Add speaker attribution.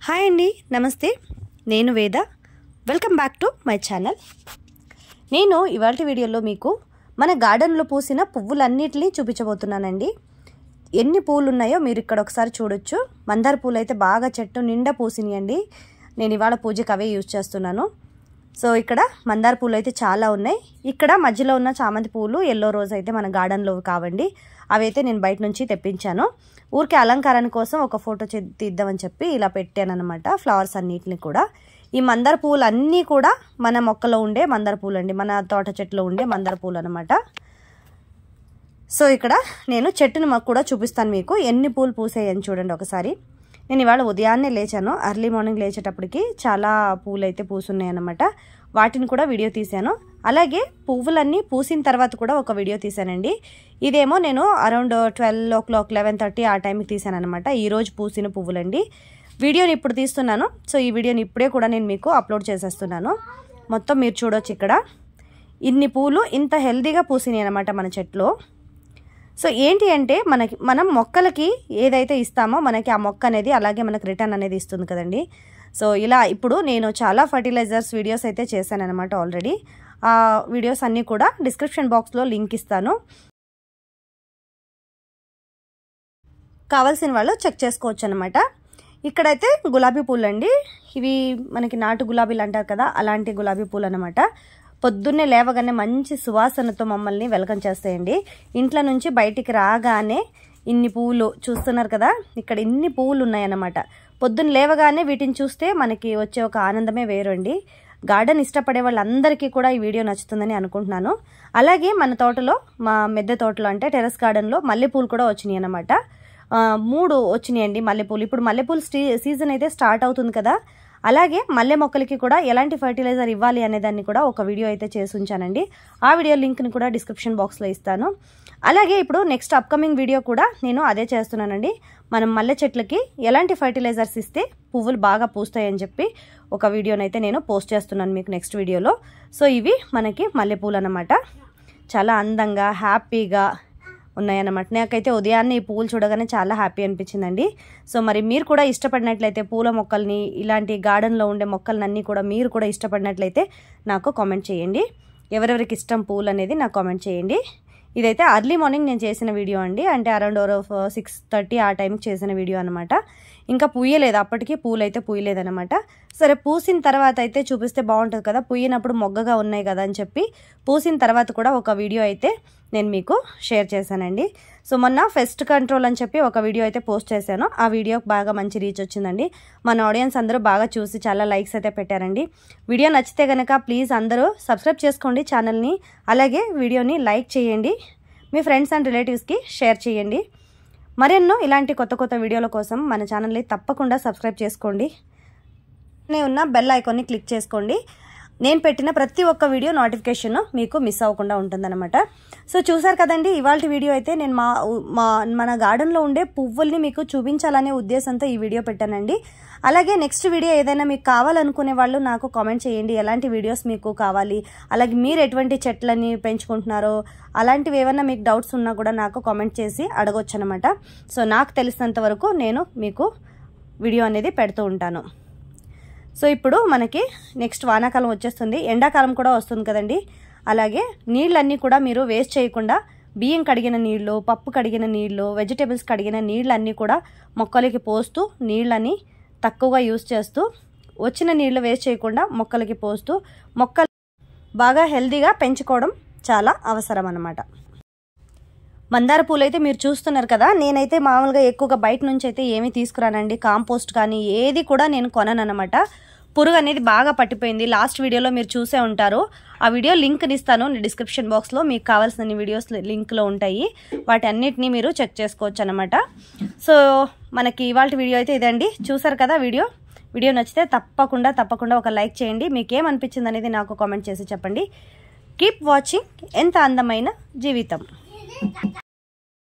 Speaker 1: Hi అండి, నమస్తే. నేను వేద. Welcome back to my channel. నేను ఇవాల్టి వీడియోలో మీకు మన గార్డెన్లో పూసిన పువ్వులన్నిటినీ చూపించబోతున్నానండి. ఎన్ని పూలు ఉన్నాయో మీరు ఇక్కడ ఒకసారి చూడొచ్చు. మందార పూలు అయితే బాగా చెట్టు నిండా పూసినాయండి. నేను ఇవాళ పూజకి అవే యూజ్ చేస్తున్నాను. సో ఇక్కడ మందార పూలు అయితే చాలా ఉన్నాయి. ఇక్కడ మధ్యలో ఉన్న చామంతి పూలు ఎల్లో రోజ్ అయితే మన గార్డెన్లో కావండి. అవైతే నేను బయట నుంచి తెప్పించాను. ఊరికే అలంకారం కోసం ఒక ఫోటో తీద్దామని చెప్పి ఇలా పెట్టాను అనమాట. ఫ్లవర్స్ అన్నిటిని కూడా. ఈ మందార పూలు అన్నీ కూడా మన మొక్కలో ఉండే మందార పూలు అండి, మన తోట చెట్టులో ఉండే మందార పూలు అనమాట. సో ఇక్కడ నేను చెట్టుని మాకు కూడా చూపిస్తాను మీకు ఎన్ని పూలు పూసాయని చూడండి ఒకసారి. నేను ఇవాళ ఉదయాన్నే లేచాను. ఎర్లీ మార్నింగ్ లేచేటప్పటికి చాలా పూలు అయితే పూసున్నాయి అన్నమాట. వాటిని కూడా వీడియో తీశాను. అలాగే పువ్వులన్నీ పూసిన తర్వాత కూడా ఒక వీడియో తీశానండి. ఇదేమో నేను అరౌండ్ 12 o'clock 11:30 ఆ టైంకి తీశాను అనమాట. ఈరోజు పూసిన పువ్వులండి. వీడియోని ఇప్పుడు తీస్తున్నాను. సో ఈ వీడియోని ఇప్పుడే కూడా నేను మీకు అప్లోడ్ చేసేస్తున్నాను. మొత్తం మీరు చూడొచ్చు ఇక్కడ ఇన్ని పూలు ఇంత హెల్దీగా పూసినాయి అనమాట మన చెట్లో. సో ఏంటి అంటే మనం మొక్కలకి ఏదైతే ఇస్తామో మనకి ఆ మొక్క అనేది అలాగే మనకు రిటర్న్ అనేది ఇస్తుంది కదండి. సో ఇలా ఇప్పుడు నేను చాలా ఫర్టిలైజర్స్ వీడియోస్ అయితే చేశాను అనమాట ఆల్రెడీ. ఆ వీడియోస్ అన్నీ కూడా డిస్క్రిప్షన్ బాక్స్లో లింక్ ఇస్తాను. కావాల్సిన వాళ్ళు చెక్ చేసుకోవచ్చు అనమాట. ఇక్కడైతే గులాబీ పూలు అండి. ఇవి మనకి నాటు గులాబీలు అంటారు కదా, అలాంటి గులాబీ పూలు అనమాట. పొద్దున్నే లేవగానే మంచి సువాసనతో మమ్మల్ని వెల్కమ్ చేస్తాయండి. ఇంట్లో నుంచి బయటికి రాగానే ఇన్ని పూలు చూస్తున్నారు కదా, ఇక్కడ ఇన్ని పువ్వులు ఉన్నాయన్నమాట. పొద్దున్న లేవగానే వీటిని చూస్తే మనకి వచ్చే ఒక ఆనందమే వేరు అండి. గార్డెన్ ఇష్టపడే వాళ్ళందరికీ కూడా ఈ వీడియో నచ్చుతుందని అనుకుంటున్నాను. అలాగే మన తోటలో, మా మెద్దె తోటలో అంటే టెర్రస్ గార్డెన్లో మల్లెపూలు కూడా వచ్చినాయి అన్నమాట. 3 వచ్చినాయండి మల్లెపూలు. ఇప్పుడు మల్లెపూలు సీజన్ అయితే స్టార్ట్ అవుతుంది కదా. అలాగే మల్లె మొక్కలకి కూడా ఎలాంటి ఫర్టిలైజర్ ఇవ్వాలి అనేదాన్ని కూడా ఒక వీడియో అయితే చేసి ఉంచానండి. ఆ వీడియో లింక్ని కూడా డిస్క్రిప్షన్ బాక్స్లో ఇస్తాను. అలాగే ఇప్పుడు నెక్స్ట్ అప్కమింగ్ వీడియో కూడా నేను అదే చేస్తున్నానండి. మనం మల్లె చెట్లకి ఎలాంటి ఫర్టిలైజర్స్ ఇస్తే పువ్వులు బాగా పూస్తాయని చెప్పి ఒక వీడియోనైతే నేను పోస్ట్ చేస్తున్నాను మీకు నెక్స్ట్ వీడియోలో. సో ఇవి మనకి మల్లెపూలు అన్నమాట. చాలా అందంగా హ్యాపీగా ఉన్నాయన్నమాట. నాకైతే ఉదయాన్నే ఈ పువ్వులు చూడగానే చాలా హ్యాపీ అనిపించిందండి. సో మరి మీరు కూడా ఇష్టపడినట్లయితే పూల మొక్కల్ని, ఇలాంటి గార్డెన్లో ఉండే మొక్కలన్నీ కూడా మీరు కూడా ఇష్టపడినట్లయితే నాకు కామెంట్ చేయండి. ఎవరెవరికి ఇష్టం పూలు అనేది నాకు కామెంట్ చేయండి. ఇదైతే అర్లీ మార్నింగ్ నేను చేసిన వీడియో అండి. అంటే అరౌండ్ 6:30 ఆ టైంకి చేసిన వీడియో అనమాట. ఇంకా పూయలేదు, అప్పటికి పూలు అయితే పూయలేదనమాట. సరే పూసిన తర్వాత అయితే చూపిస్తే బాగుంటుంది కదా, పూయినప్పుడు మొగ్గగా ఉన్నాయి కదా అని చెప్పి పూసిన తర్వాత కూడా ఒక వీడియో అయితే నేను మీకు షేర్ చేశానండి. సో మొన్న పెస్ట్ కంట్రోల్ అని చెప్పి ఒక వీడియో అయితే పోస్ట్ చేశాను. ఆ వీడియోకి బాగా మంచి రీచ్ వచ్చిందండి. మన ఆడియన్స్ అందరూ బాగా చూసి చాలా లైక్స్ అయితే పెట్టారండి. వీడియో నచ్చితే కనుక ప్లీజ్ అందరూ సబ్స్క్రైబ్ చేసుకోండి ఛానల్ని. అలాగే వీడియోని లైక్ చేయండి, మీ ఫ్రెండ్స్ అండ్ రిలేటివ్స్కి షేర్ చేయండి. మరెన్నో ఇలాంటి కొత్త కొత్త వీడియోల కోసం మన ఛానల్ని తప్పకుండా సబ్స్క్రైబ్ చేసుకోండి. ఉన్న బెల్ ఐకాన్ని క్లిక్ చేసుకోండి. నేను పెట్టిన ప్రతి ఒక్క వీడియో నోటిఫికేషన్ మీకు మిస్ అవ్వకుండా ఉంటుందన్నమాట. సో చూసారు కదండి, ఇవాళ వీడియో అయితే నేను మన గార్డెన్లో ఉండే పువ్వుల్ని మీకు చూపించాలనే ఉద్దేశంతో ఈ వీడియో పెట్టానండి. అలాగే నెక్స్ట్ వీడియో ఏదైనా మీకు కావాలనుకునే వాళ్ళు నాకు కామెంట్ చేయండి, ఎలాంటి వీడియోస్ మీకు కావాలి, అలాగే మీరు ఎటువంటి చెట్లని పెంచుకుంటున్నారో అలాంటివి ఏమైనా మీకు డౌట్స్ ఉన్నా కూడా నాకు కామెంట్ చేసి అడగొచ్చు అనమాట. సో నాకు తెలిసినంత వరకు నేను మీకు వీడియో అనేది పెడుతూ ఉంటాను. సో ఇప్పుడు మనకి నెక్స్ట్ వానాకాలం వచ్చేస్తుంది, ఎండాకాలం కూడా వస్తుంది కదండి. అలాగే నీళ్ళన్నీ కూడా మీరు వేస్ట్ చేయకుండా బియ్యం కడిగిన నీళ్ళు, పప్పు కడిగిన నీళ్ళు, వెజిటేబుల్స్ కడిగిన నీళ్ళన్నీ కూడా మొక్కలకి పోస్తూ, నీళ్ళని తక్కువగా యూజ్ చేస్తూ, వచ్చిన నీళ్ళు వేస్ట్ చేయకుండా మొక్కలకి పోస్తూ మొక్కలు బాగా హెల్దీగా పెంచుకోవడం చాలా అవసరం అన్నమాట. మందార పూలు అయితే మీరు చూస్తున్నారు కదా, నేనైతే మామూలుగా ఎక్కువగా బయట నుంచి అయితే ఏమీ తీసుకురానండి. కాంపోస్ట్ కానీ ఏది కూడా నేను కొనను అనమాట. పురుగు అనేది బాగా పట్టిపోయింది. లాస్ట్ వీడియోలో మీరు చూసే ఉంటారు. ఆ వీడియో లింక్ని ఇస్తాను డిస్క్రిప్షన్ బాక్స్లో. మీకు కావాల్సిన వీడియోస్ లింక్లో ఉంటాయి. వాటి అన్నిటినీ మీరు చెక్ చేసుకోవచ్చు అనమాట. సో మనకి ఇవాళ వీడియో అయితే ఇదండి. చూసారు కదా వీడియో నచ్చితే తప్పకుండా ఒక లైక్ చేయండి. మీకేమనిపించింది అనేది నాకు కామెంట్ చేసి చెప్పండి. కీప్ వాచింగ్ ఎంత అందమైన జీవితం.